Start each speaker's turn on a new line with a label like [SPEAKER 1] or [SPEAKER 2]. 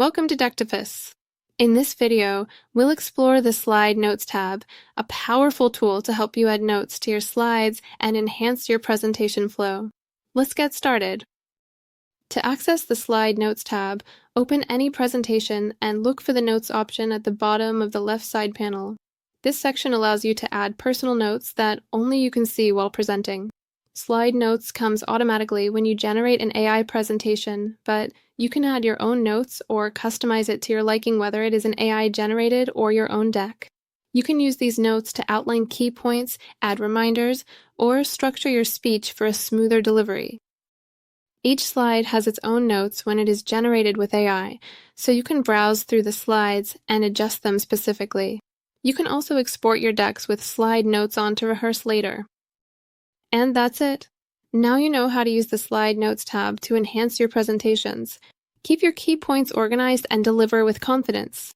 [SPEAKER 1] Welcome to Decktopus. In this video, we'll explore the Slide Notes tab, a powerful tool to help you add notes to your slides and enhance your presentation flow. Let's get started. To access the Slide Notes tab, open any presentation and look for the Notes option at the bottom of the left side panel. This section allows you to add personal notes that only you can see while presenting. Slide Notes comes automatically when you generate an AI presentation, but you can add your own notes or customize it to your liking, whether it is an AI-generated or your own deck. You can use these notes to outline key points, add reminders, or structure your speech for a smoother delivery. Each slide has its own notes when it is generated with AI, so you can browse through the slides and adjust them specifically. You can also export your decks with slide notes on to rehearse later. And that's it. Now you know how to use the Slide Notes tab to enhance your presentations. Keep your key points organized and deliver with confidence.